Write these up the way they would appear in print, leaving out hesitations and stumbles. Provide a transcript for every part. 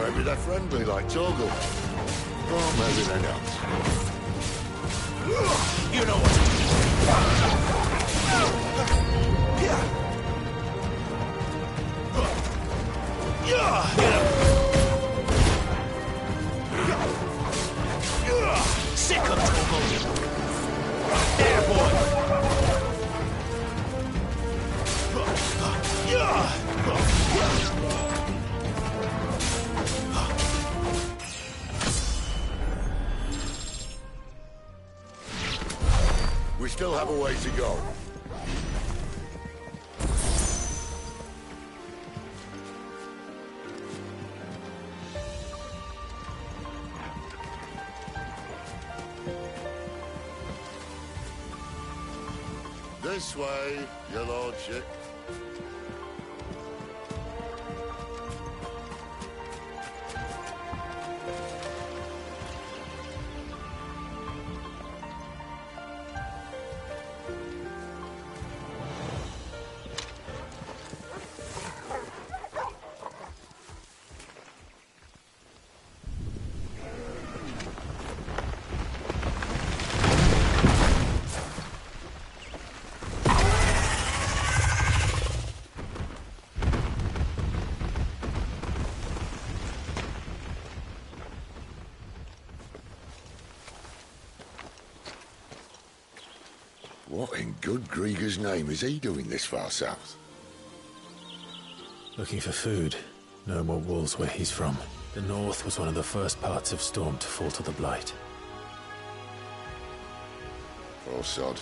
Maybe they're friendly like Torgal. Or maybe they're not. You know what to do. Sick of Torgal. There, boy. We still have a way to go. This way, your lordship. What in good Grieger's name is he doing this far south? Looking for food. No more wolves where he's from. The north was one of the first parts of Storm to fall to the Blight. Poor sod.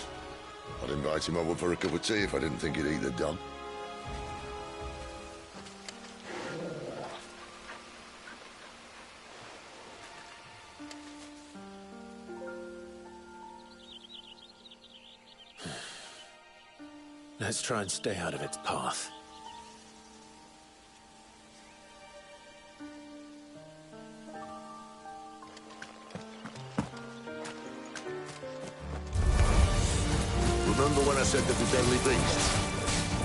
I'd invite him over for a cup of tea if I didn't think he'd eat the dog. Let's try and stay out of its path. Remember when I said there were deadly beasts?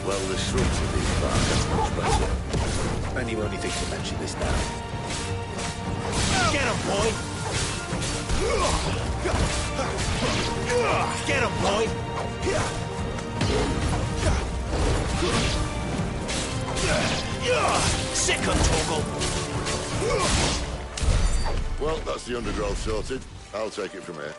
Well, the shrubs of these parts are much better. And you only think to mention this now. Get him, boy! Get him, boy! Sick of Torgal! Well, that's the undergrowth sorted. I'll take it from here.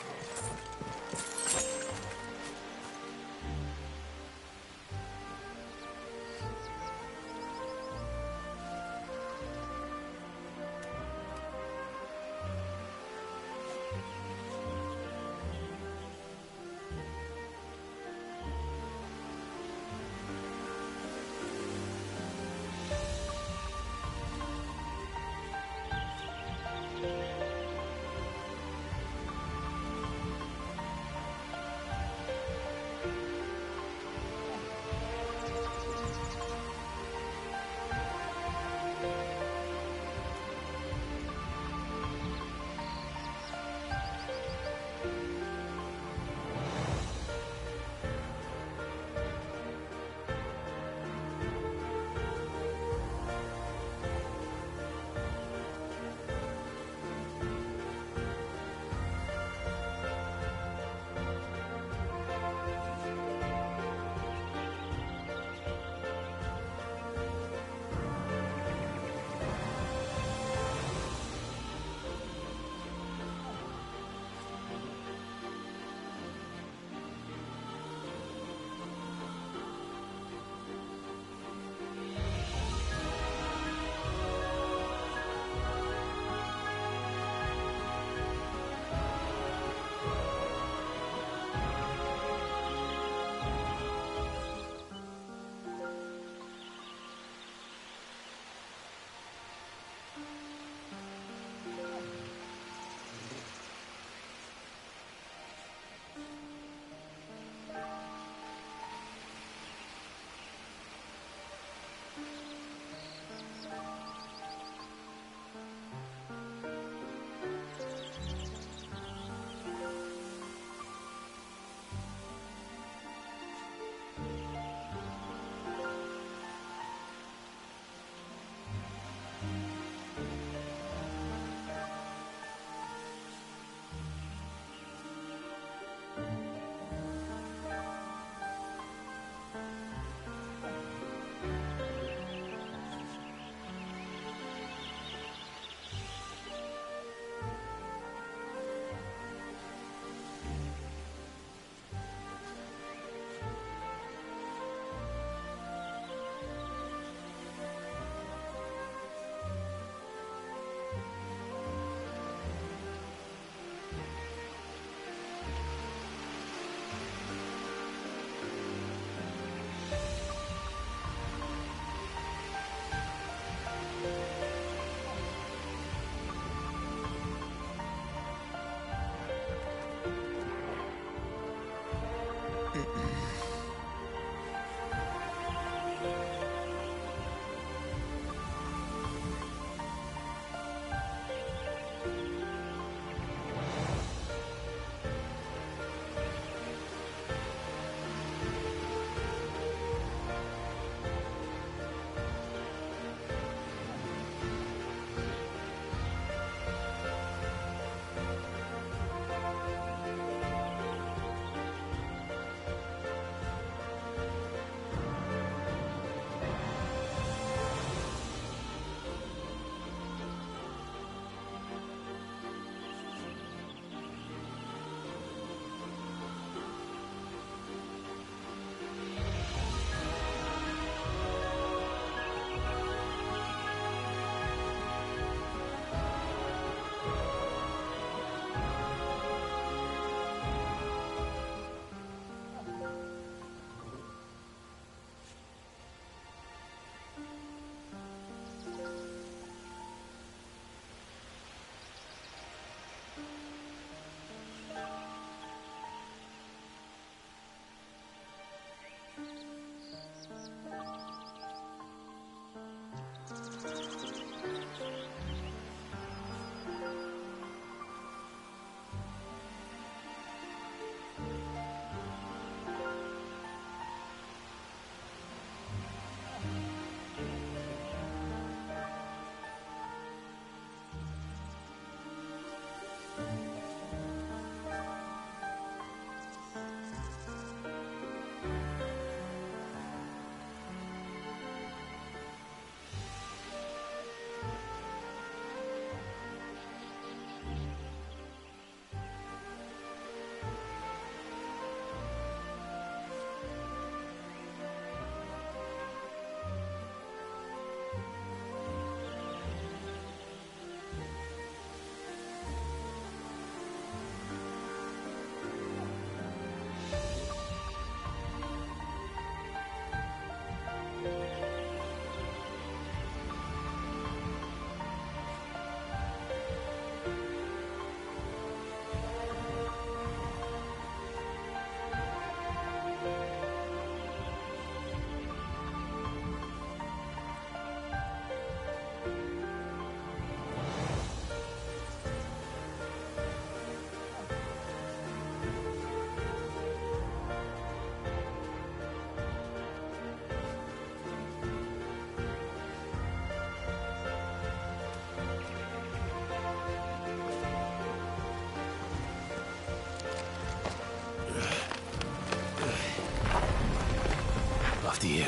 After you.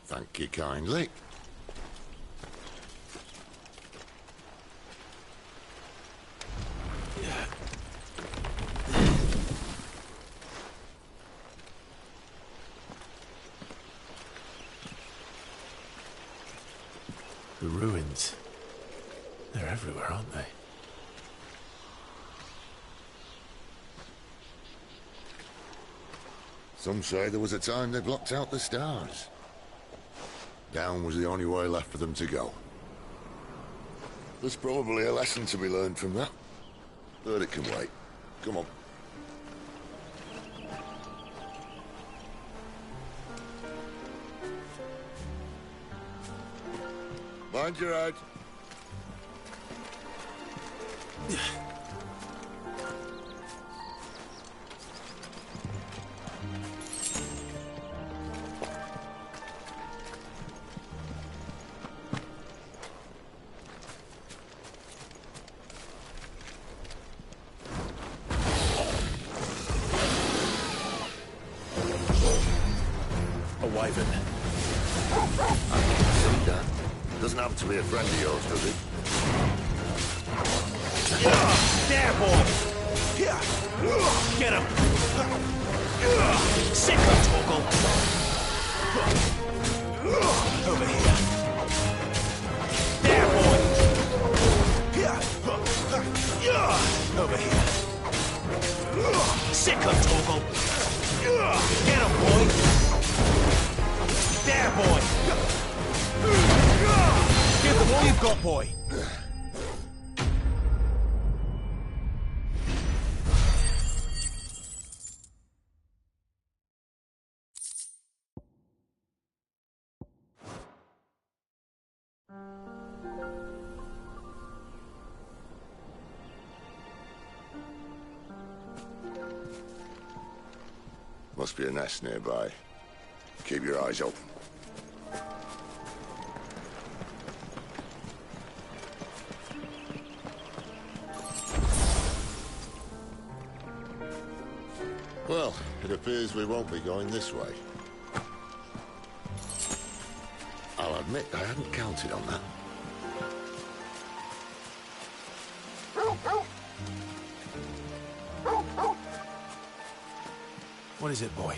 Thank you kindly. The ruins. They're everywhere, aren't they? Some say there was a time they blocked out the stars. Down was the only way left for them to go. There's probably a lesson to be learned from that. But it can wait. Come on. Mind your head. A wyvern. See that? Doesn't happen to be a friend of yours, does it? There, boy! Get him! Sick of Torgal! Over here. There, boy! Over here. Sick of Torgal! Get him, boy! There, boy! Give them all you've got, boy! Must be a nest nearby. Keep your eyes open. Well, it appears we won't be going this way. I'll admit I hadn't counted on that. What is it, boy?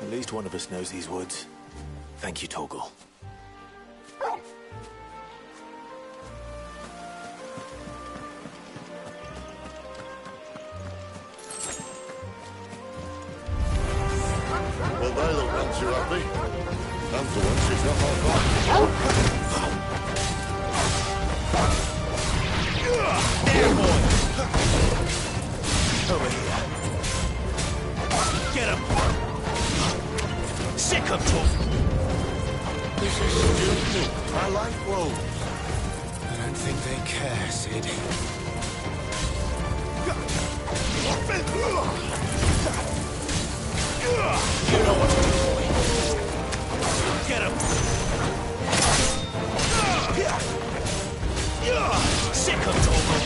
At least one of us knows these woods. Thank you, Torgal. Well, they look none too happy. And for once, it's not my fault. There, boy! Over here. Get him! Sick of talk! This is stupid. I like wolves. I don't think they care, Sid. You know what to do, boy. Get him! Sick of Torgal!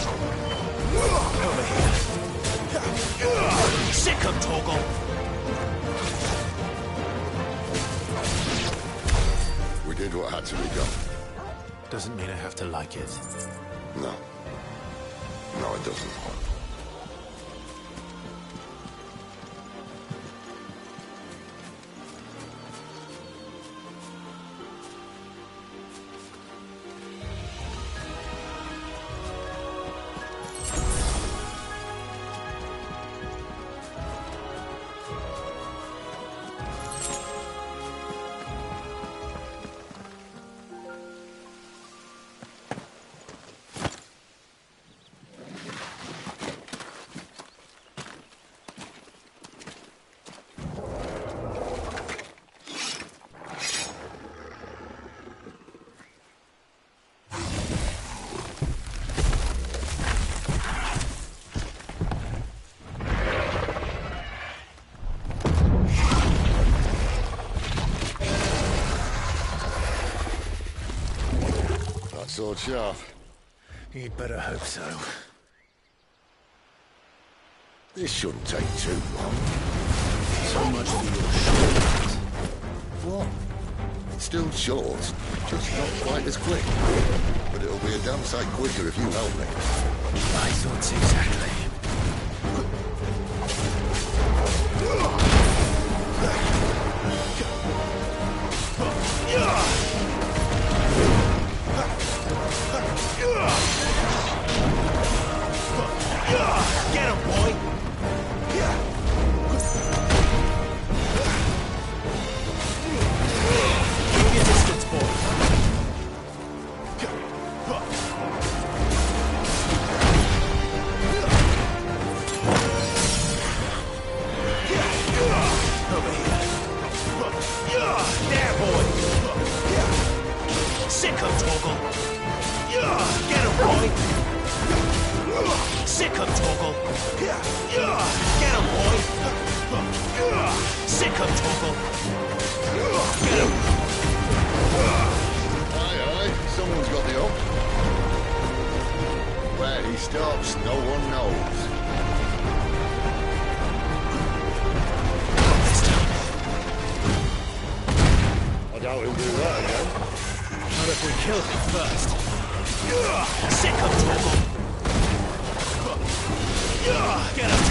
Over here. Sick of Torgal! We did what had to be done. Doesn't mean I have to like it. No. No, it doesn't. Sword sharp. You'd better hope so. This shouldn't take too long. So much for your short. What? It's still short, just not quite as quick. But it'll be a damn sight quicker if you help me. My thoughts exactly. Get him, boy! Keep your distance, boy. Over here. There, boy! Sick of Torgal! Get him, boy! Sick of Torgal! Get him, boy! Sick of Torgal! Get him! Aye, aye, someone's got the up. Where he stops, no one knows. I doubt he'll do that again. Not if we kill him first. Sick of Torgal! Get him!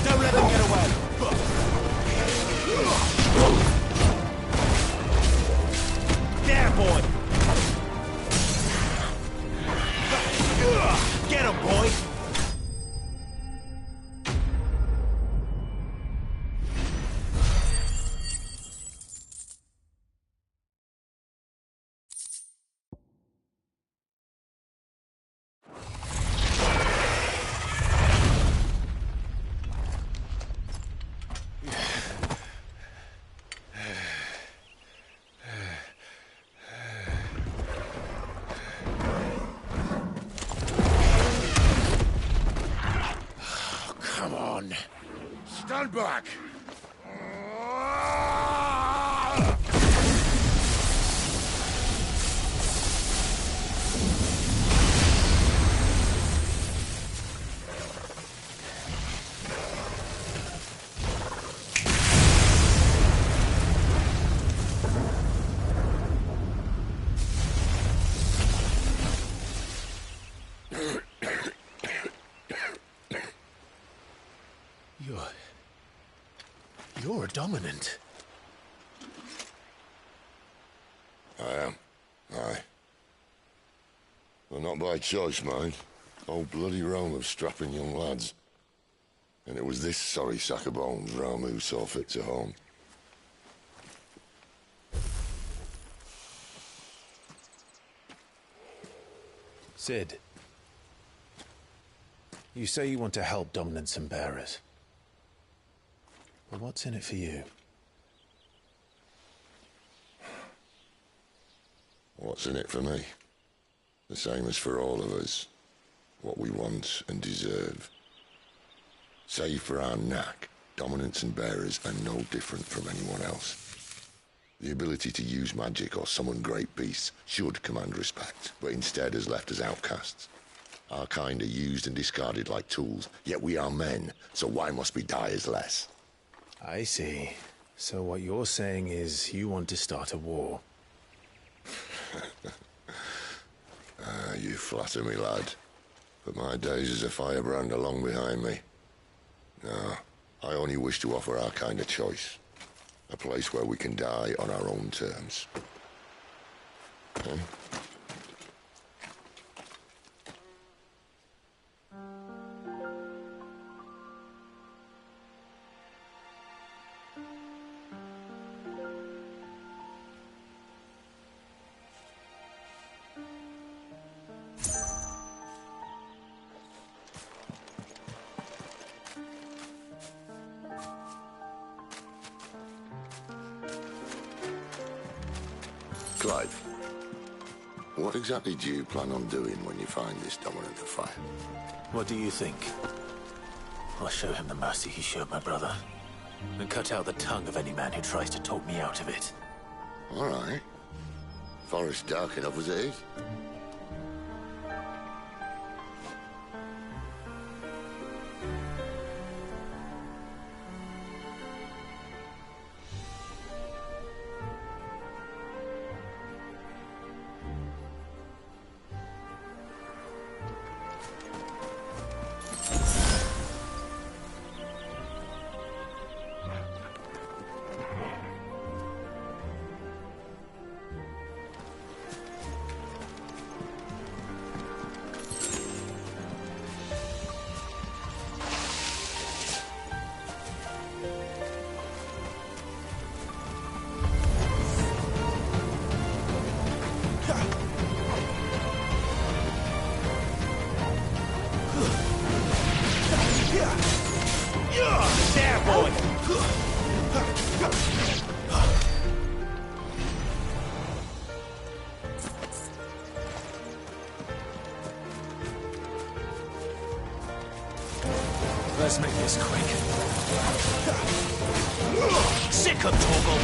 Don't let them get away! There, boy! Get him, boy! Stand back! You're a dominant. I am. Aye. Well, not by choice, mind. Old bloody Rome of strapping young lads. And it was this sorry sack of bones Ramu saw fit to home. Cid. You say you want to help dominants and bearers. Well, what's in it for you? What's in it for me? The same as for all of us. What we want and deserve. Save for our knack, dominants and bearers are no different from anyone else. The ability to use magic or summon great beasts should command respect, but instead has left us outcasts. Our kind are used and discarded like tools, yet we are men, so why must we die as less? I see. So what you're saying is you want to start a war. You flatter me, lad. But my days as a firebrand are long behind me. No, I only wish to offer our kind a choice. A place where we can die on our own terms. Huh? Clive, what exactly do you plan on doing when you find this dominant of fire? What do you think? I'll show him the mercy he showed my brother. And cut out the tongue of any man who tries to talk me out of it. All right. Forest dark enough as it is. Let's make this quick. Sick him, Torgal!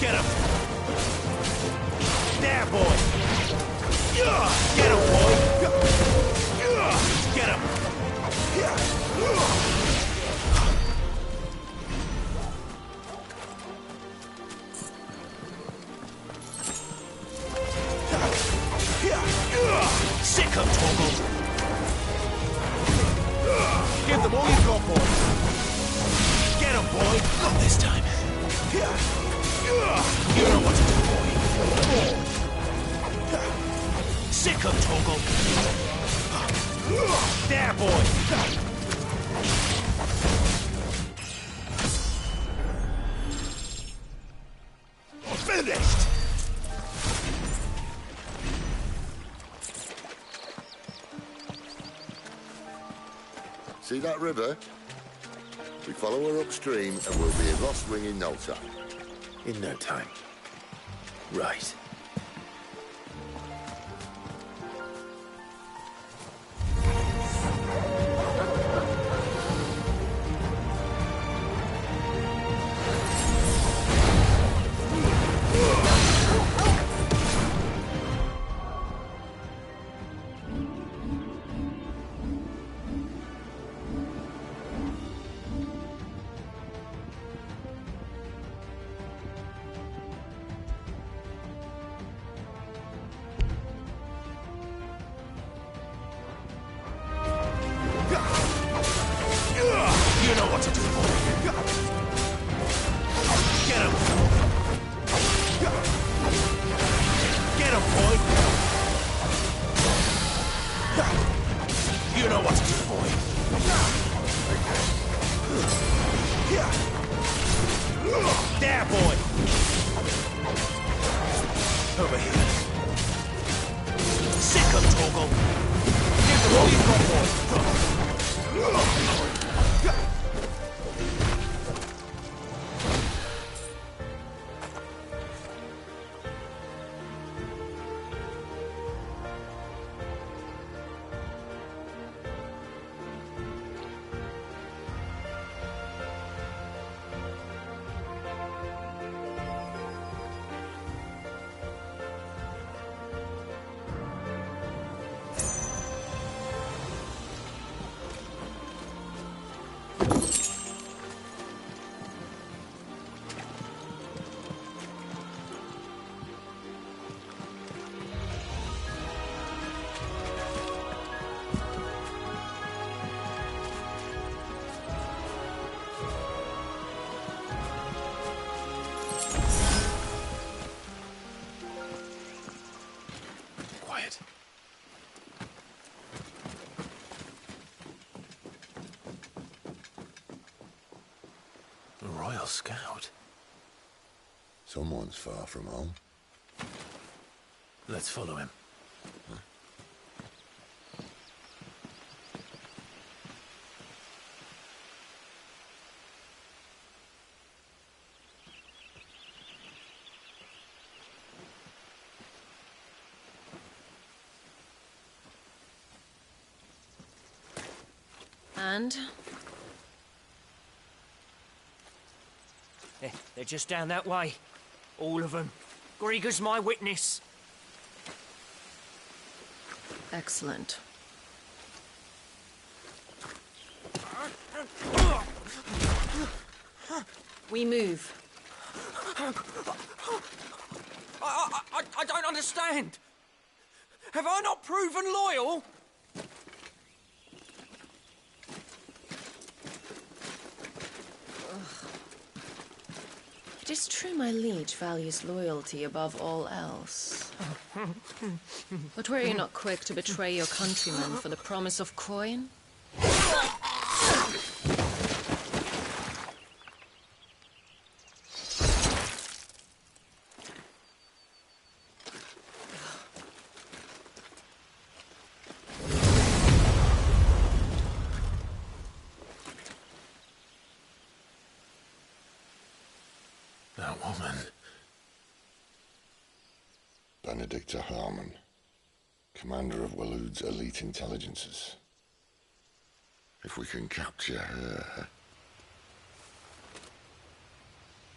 Get him! There, boy! Get him, boy! Get him! Sick him, Torgal! Give them all you've got, boy! Get him, boy! Not this time. You know what to do, boy. Sick him, Torgal! There, boy! Finished! See that river? We follow her upstream and we'll be in Rostwing in no time. In no time. Right. boy. You know what to do, boy. There, boy. Over here. Sick of Torgal. Give them all you've got, boy. Royal Scout. Someone's far from home. Let's follow him. And? They're just down that way. All of them. Grieger's my witness. Excellent. We move. I don't understand. Have I not proven loyal? It is true my liege values loyalty above all else. But were you not quick to betray your countrymen for the promise of coin? That woman. Benedicta Harmon, commander of Waloed's elite intelligences. If we can capture her...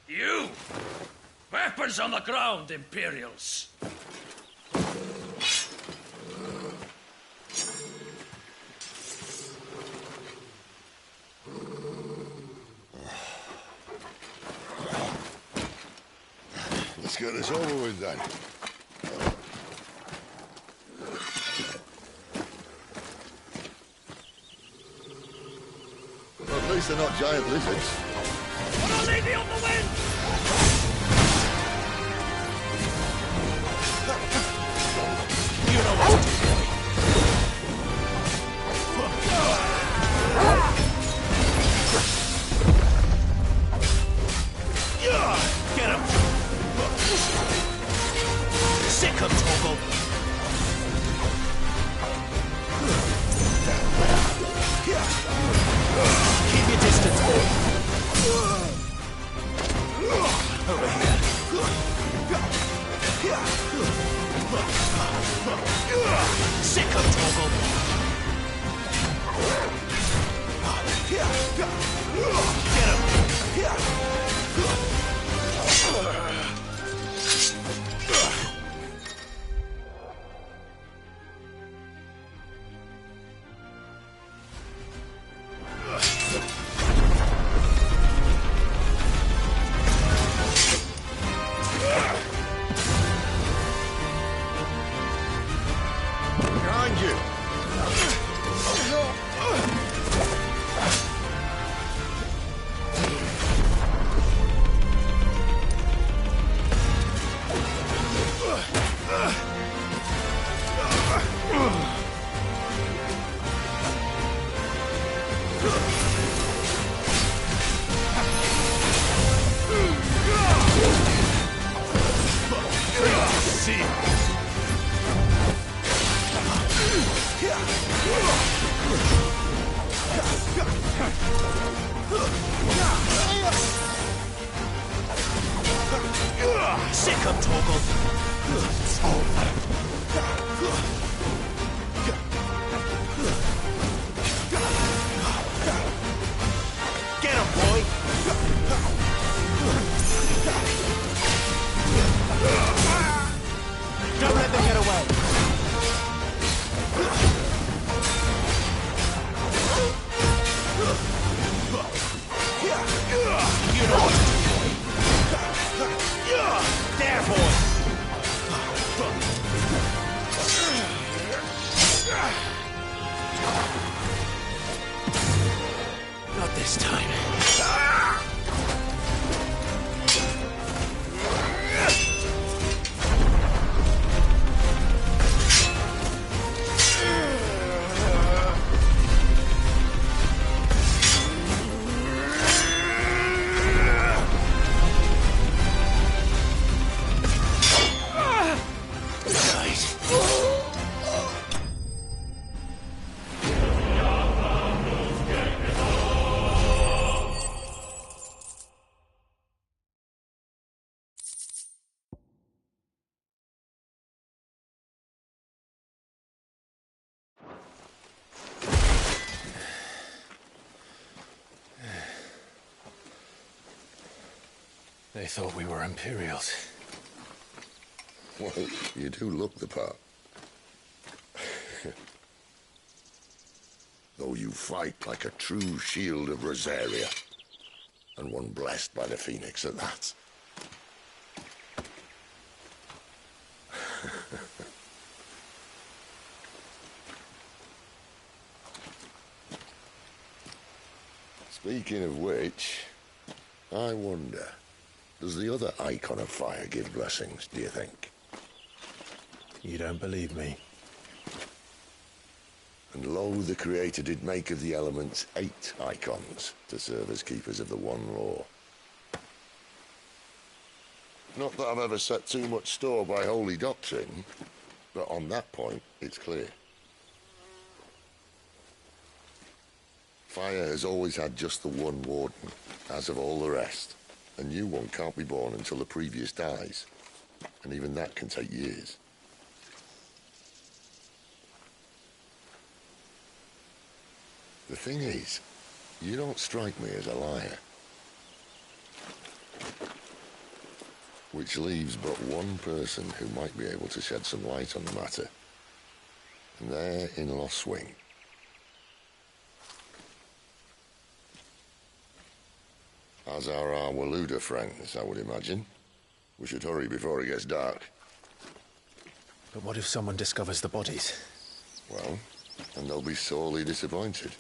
You! Weapons on the ground, Imperials! Let's get this over with then. Well, at least they're not giant lizards. But I'll leave you on the wind! You know what to do, boy. Get him! Sick of Torgal! Keep your distance, boy. Over here. Sick of Torgal! Get him! Behind you! Sick him, Torgal. Get him, boy. Don't let them get away. You know what to do. There, boy. Not this time. They thought we were Imperials. Well, you do look the part. Though you fight like a true shield of Rosaria. And one blessed by the Phoenix at that. Speaking of which, I wonder, does the other Icon of Fire give blessings, do you think? You don't believe me? And lo, the Creator did make of the elements 8 Icons to serve as keepers of the one law. Not that I've ever set too much store by holy doctrine, but on that point, it's clear. Fire has always had just the one warden, as of all the rest. A new one can't be born until the previous dies, and even that can take years. The thing is, you don't strike me as a liar. Which leaves but one person who might be able to shed some light on the matter. And they're in Lostwing. As are our Waluda friends, I would imagine. We should hurry before it gets dark. But what if someone discovers the bodies? Well, then they'll be sorely disappointed.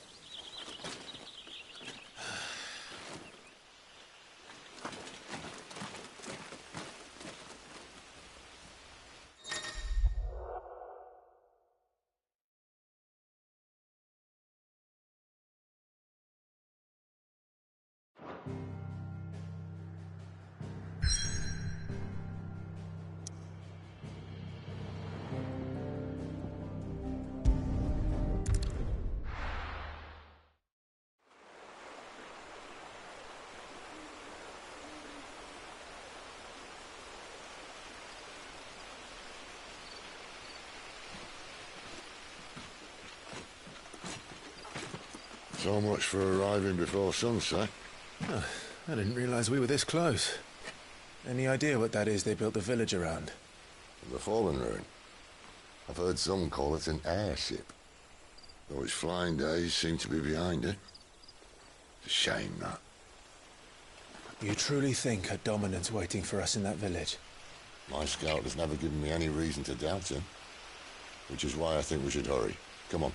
So much for arriving before sunset. Oh, I didn't realize we were this close. Any idea what that is they built the village around? The Fallen Ruin. I've heard some call it an airship. Though its flying days seem to be behind it. It's a shame, that. You truly think a dominant's waiting for us in that village? My scout has never given me any reason to doubt him. Which is why I think we should hurry. Come on.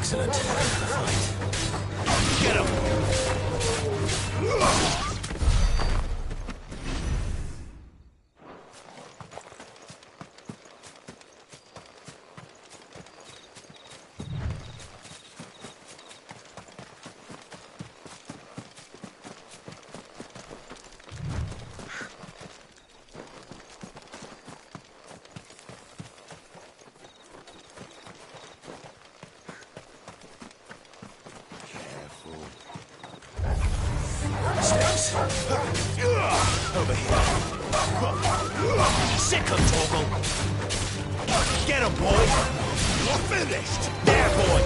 Excellent. Fight. Get him! Steps. Over here. Sick of Torgal. Get him, boy. You're finished. There, boy.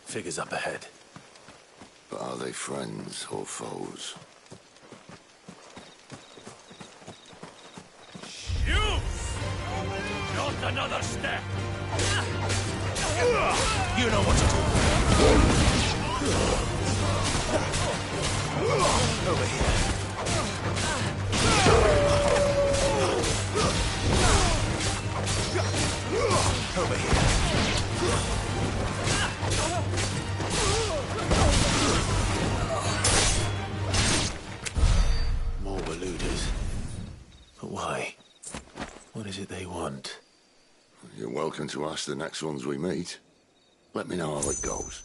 Figures up ahead. But are they friends or foes? You! Not another step! You know what to do. Over here. Over here. More Waluders. But why? What is it they want? You're welcome to ask the next ones we meet. Let me know how it goes.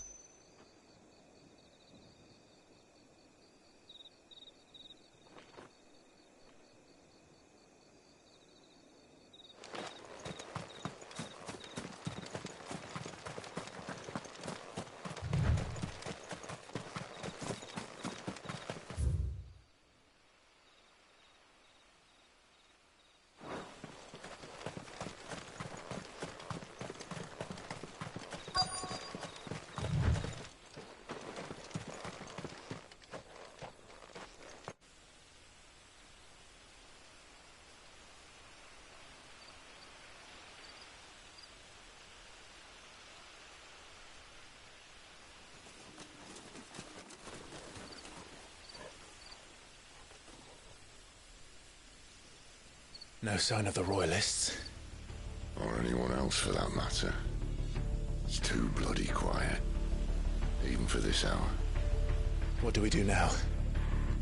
No sign of the Royalists. Or anyone else for that matter. It's too bloody quiet. Even for this hour. What do we do now?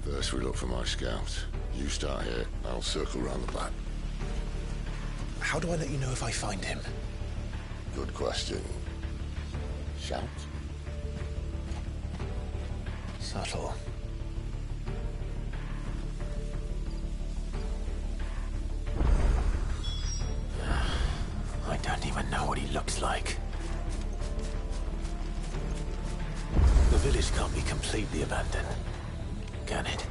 First we look for my scouts. You start here, I'll circle round the back. How do I let you know if I find him? Good question. Shout? Subtle. I don't even know what he looks like. The village can't be completely abandoned, can it?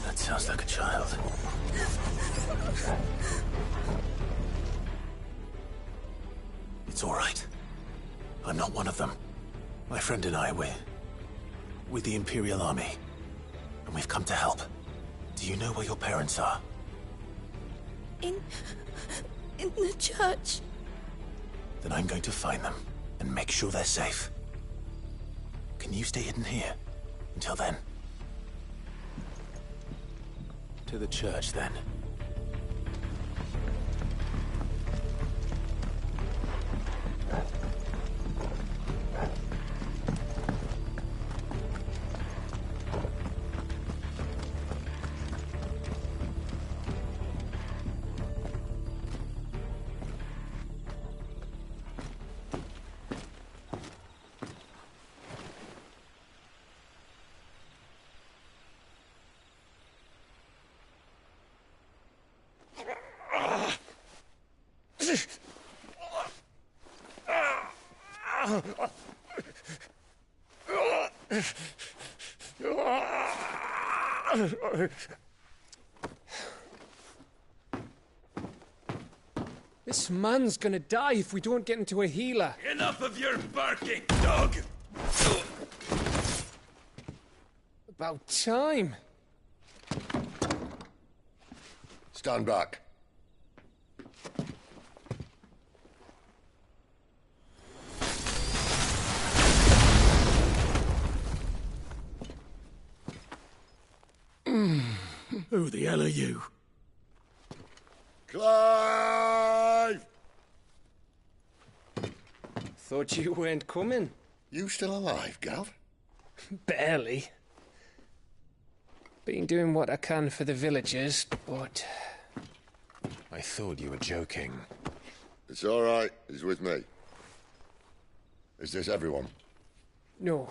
That sounds like a child. It's all right. I'm not one of them. My friend and I, we're with the Imperial Army. And we've come to help. Do you know where your parents are? In the church. Then I'm going to find them and make sure they're safe. Can you stay hidden here until then? To the church, then. This man's gonna die if we don't get into a healer. Enough of your barking, dog! About time. Stand back. Who the hell are you? Clive! Thought you weren't coming. You still alive, Gav? Barely. Been doing what I can for the villagers, but... I thought you were joking. It's all right. He's with me. Is this everyone? No,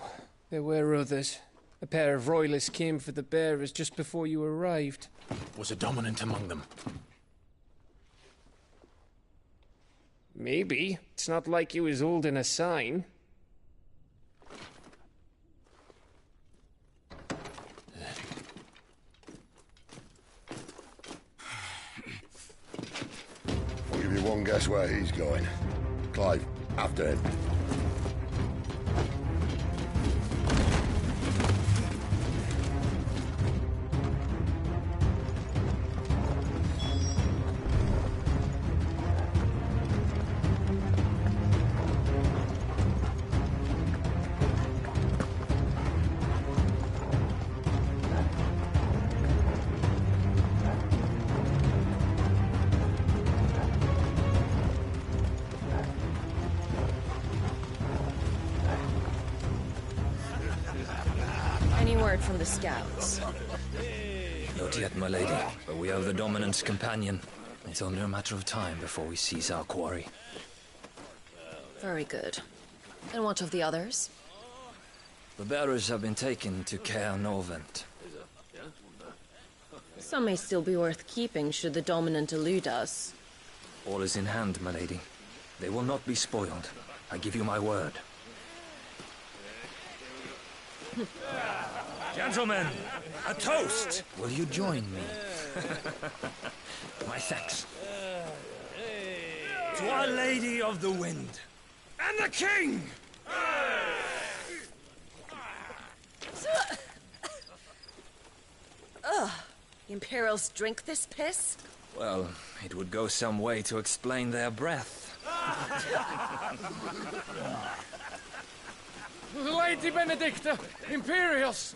there were others. A pair of royalists came for the bearers just before you arrived. Was a dominant among them? Maybe. It's not like he was holding a sign. I'll give you one guess where he's going. Clive, after him. Any word from the scouts? Not yet, my lady, but we have the Dominant's companion. It's only a matter of time before we seize our quarry. Very good. And what of the others? The bearers have been taken to Caer Norvent. Some may still be worth keeping should the Dominant elude us. All is in hand, my lady. They will not be spoiled. I give you my word. Gentlemen, a toast! Will you join me? My thanks. To Our Lady of the Wind. And the King! The Imperials drink this piss? Well, it would go some way to explain their breath. Lady Benedicta! Imperials!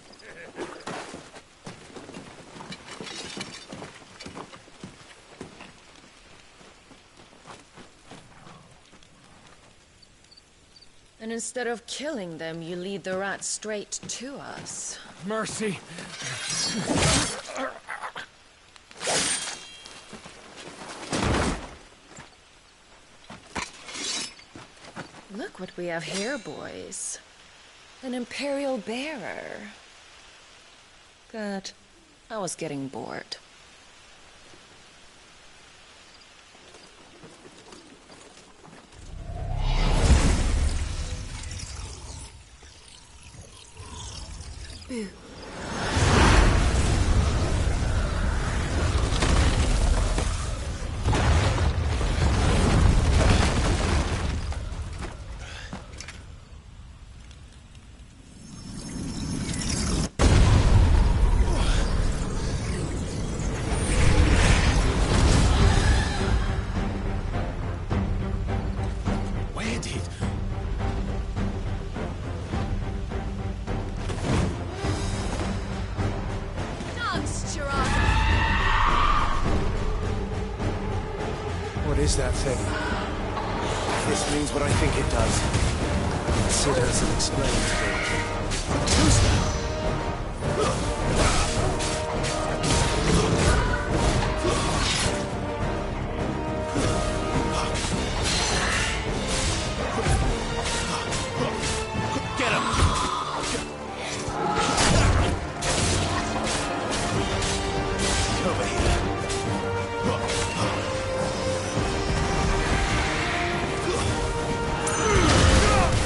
And instead of killing them, you lead the rats straight to us. Mercy! Look what we have here, boys. An Imperial bearer. Good. I was getting bored. Boo. Where did... What is that thing? This means what I think it does. Sid hasn't explained to me. Who's that? Get him! Over here.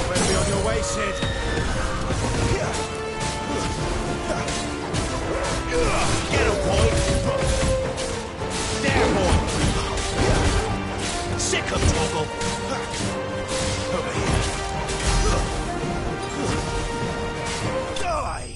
Better be on your way, Sid. Get him, boy. There, boy. Sick of trouble. Over here. Die.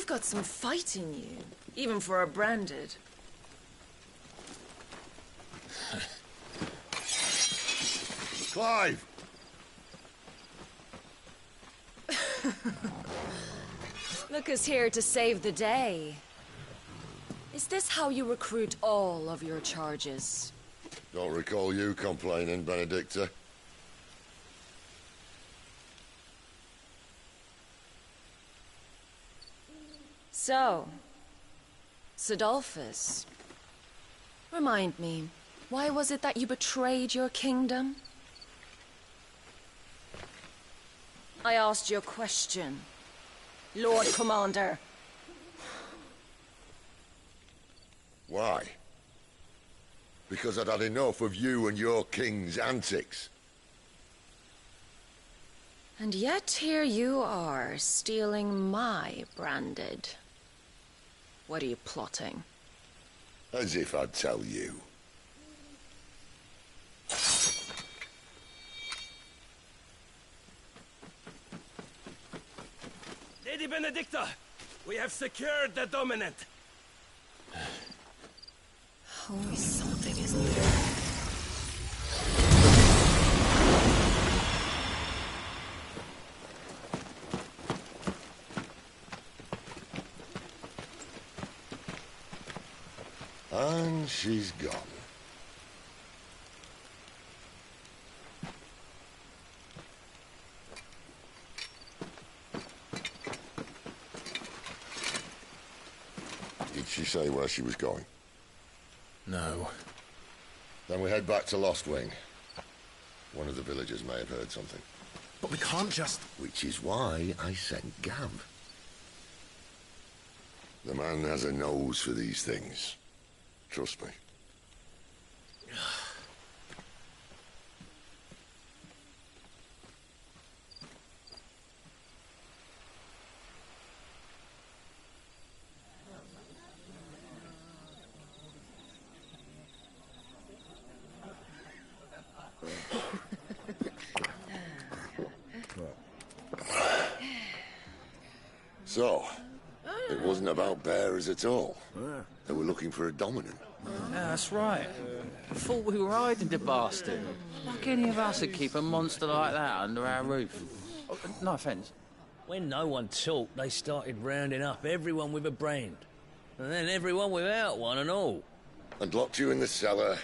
You've got some fight in you, even for a branded. Clive! Look who's here to save the day. Is this how you recruit all of your charges? Don't recall you complaining, Benedicta. So, Sidolphus, remind me, why was it that you betrayed your kingdom? I asked you a question, Lord Commander. Why? Because I'd had enough of you and your king's antics. And yet here you are, stealing my branded. What are you plotting? As if I'd tell you. Lady Benedicta, we have secured the Dominant. Always something, isn't there? And she's gone. Did she say where she was going? No. Then we head back to Lost Wing. One of the villagers may have heard something. But we can't just... Which is why I sent Gav. The man has a nose for these things. Trust me. So, it wasn't about bearers at all. They were looking for a dominant. Yeah, that's right. Thought we were hiding the bastard. Like any of us would keep a monster like that under our roof. Oh, no offence. When no one talked, they started rounding up everyone with a brand. And then everyone without one and all. And locked you in the cellar,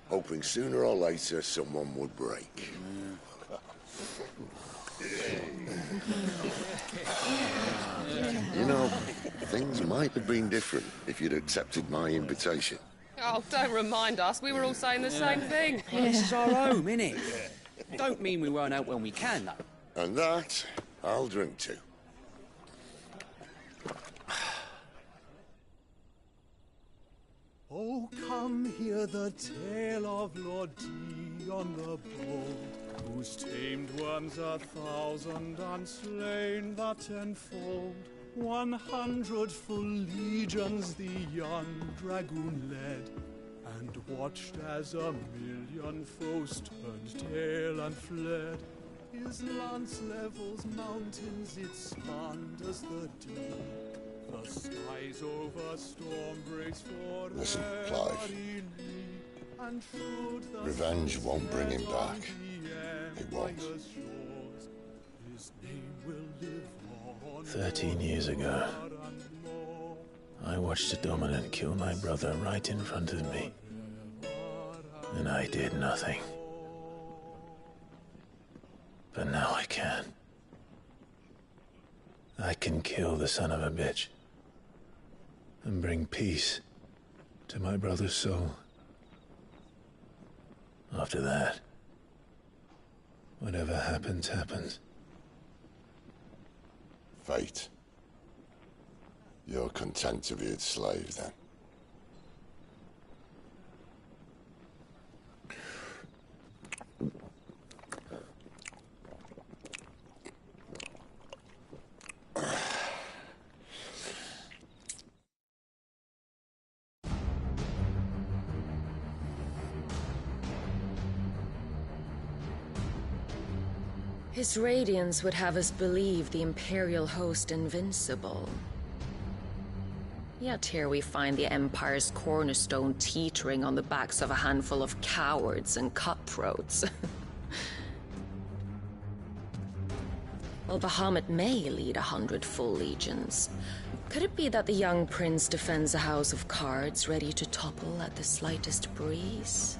hoping sooner or later someone would break. You know, things might have been different if you'd accepted my invitation. Oh, don't remind us. We were all saying the same thing. Well, this is our home, innit? Don't mean we won't out when we can, though. And that, I'll drink to. Oh, come hear the tale of Lord Dion the Bold, whose tamed worms 1,000 and slain the tenfold. 100 full legions the young dragoon led, and watched as 1,000,000 foes turned tail and fled. His lance levels mountains, it spanned as the deep. The skies over storm breaks for Listen, Clive. and Revenge won't bring him back. It won't. His name will live on 13 years ago, I watched a dominant kill my brother right in front of me. And I did nothing. But now I can. I can kill the son of a bitch and bring peace to my brother's soul. After that, whatever happens, happens. Fate. You're content to be its slave, then? His radiance would have us believe the Imperial host invincible. Yet here we find the Empire's cornerstone teetering on the backs of a handful of cowards and cutthroats. Well, Bahamut may lead 100 full legions. Could it be that the young prince defends a house of cards ready to topple at the slightest breeze?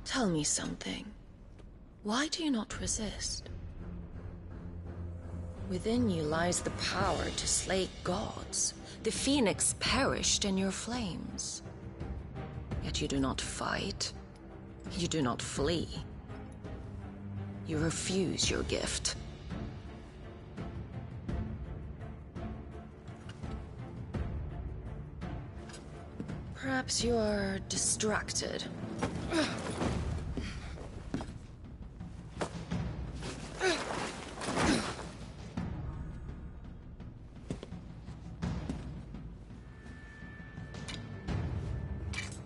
Tell me something. Why do you not resist? Within you lies the power to slay gods. The phoenix perished in your flames. Yet you do not fight. You do not flee. You refuse your gift. Perhaps you are distracted.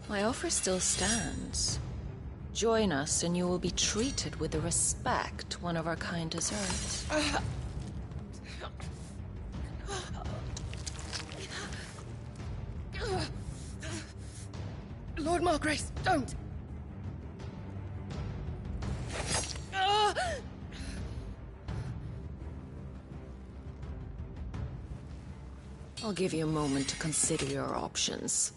My offer still stands. Join us and you will be treated with the respect one of our kind deserves. Lord Margrace, don't! I'll give you a moment to consider your options.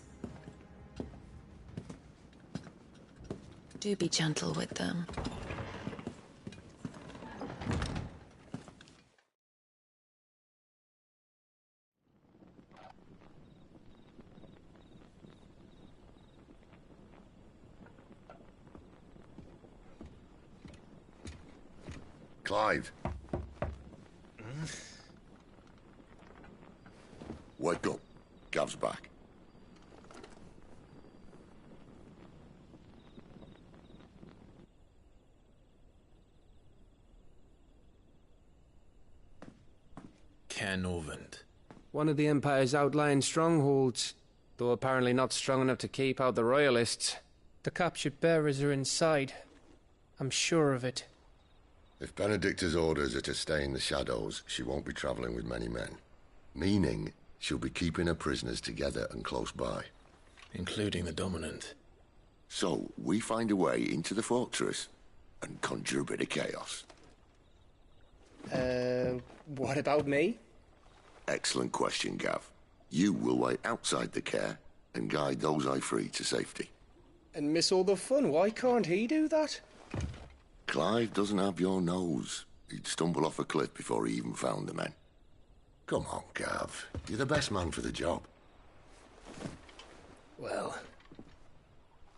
Do be gentle with them. Clive. Wake up. Gav's back. Caernarvon. One of the Empire's outlying strongholds, though apparently not strong enough to keep out the Royalists. The captured bearers are inside. I'm sure of it. If Benedicta's orders are to stay in the shadows, she won't be travelling with many men. Meaning, she'll be keeping her prisoners together and close by. Including the Dominant. So, we find a way into the fortress and conjure a bit of chaos. What about me? Excellent question, Gav. You will wait outside the care and guide those I free to safety. And miss all the fun. Why can't he do that? Clive doesn't have your nose. He'd stumble off a cliff before he even found the men. Come on, Gav. You're the best man for the job. Well,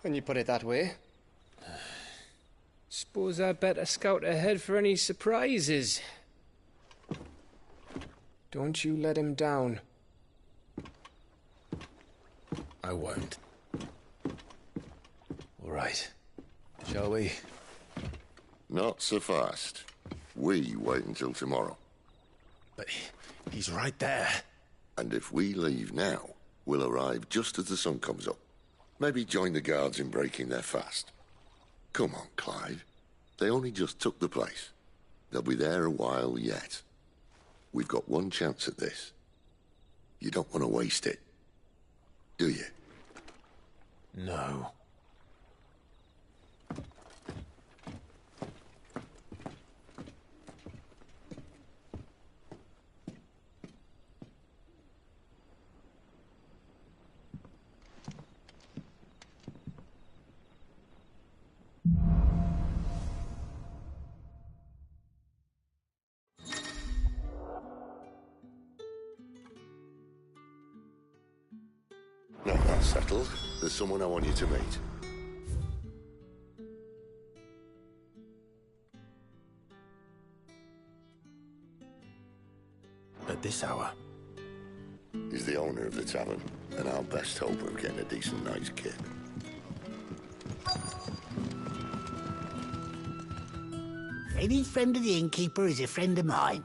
when you put it that way. Suppose I'd better scout ahead for any surprises. Don't you let him down. I won't. All right. Shall we? Not so fast. We wait until tomorrow. But he's right there. And if we leave now, we'll arrive just as the sun comes up. Maybe join the guards in breaking their fast. Come on, Clive. They only just took the place. They'll be there a while yet. We've got one chance at this. You don't want to waste it, do you? No. No, that's settled. There's someone I want you to meet. At this hour? He's the owner of the tavern, and our best hope of getting a decent night's kip. Any friend of the innkeeper is a friend of mine.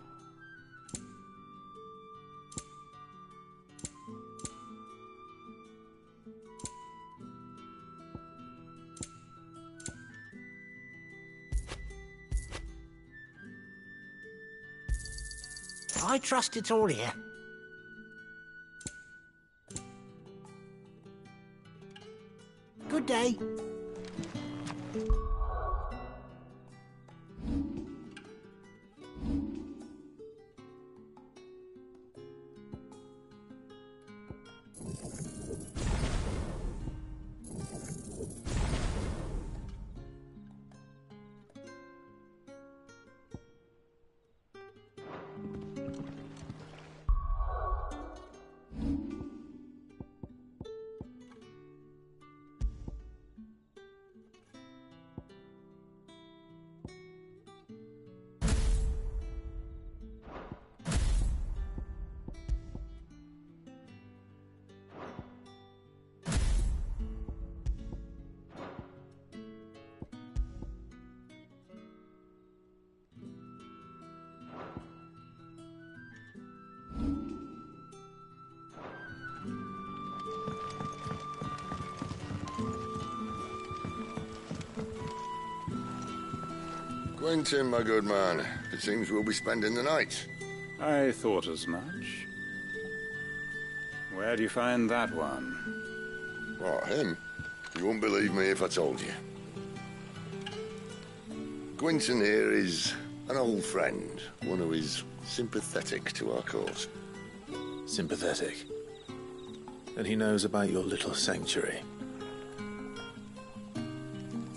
I trust it's all here. Good day. Quentin, my good man, it seems we'll be spending the night. I thought as much. Where do you find that one? What, him? You wouldn't believe me if I told you. Quentin here is an old friend, one who is sympathetic to our cause. Sympathetic? And he knows about your little sanctuary.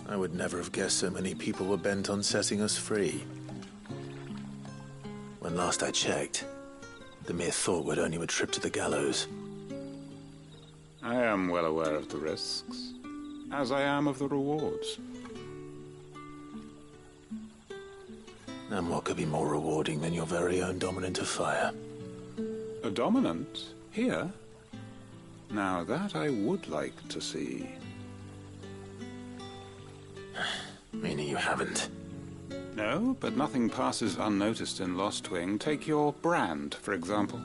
I would never have guessed so many people were bent on setting us free. When last I checked, the mere thought would earn you a trip to the gallows. I am well aware of the risks, as I am of the rewards. And what could be more rewarding than your very own dominant of fire? A dominant? Here? Now that I would like to see. Meaning you haven't? No, but nothing passes unnoticed in Lostwing. Take your brand, for example.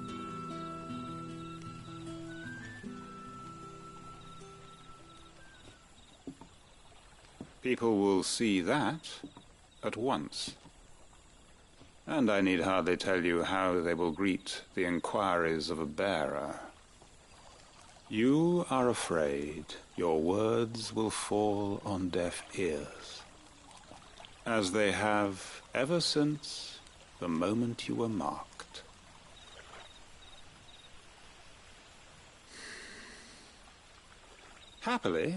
People will see that at once. And I need hardly tell you how they will greet the inquiries of a bearer. You are afraid your words will fall on deaf ears, as they have ever since the moment you were marked. Happily,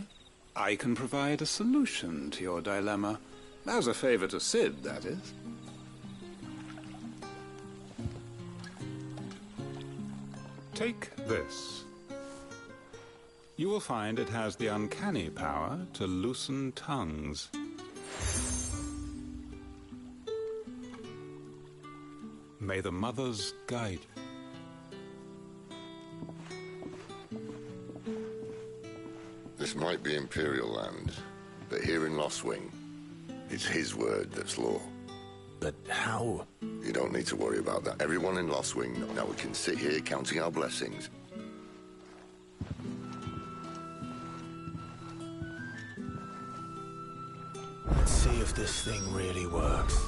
I can provide a solution to your dilemma, as a favor to Cid, that is. Take this. You will find it has the uncanny power to loosen tongues. May the mothers guide you. This might be Imperial land, but here in Lostwing, it's his word that's law. But how? You don't need to worry about that. Everyone in Lostwing, now we can sit here counting our blessings. Let's see if this thing really works.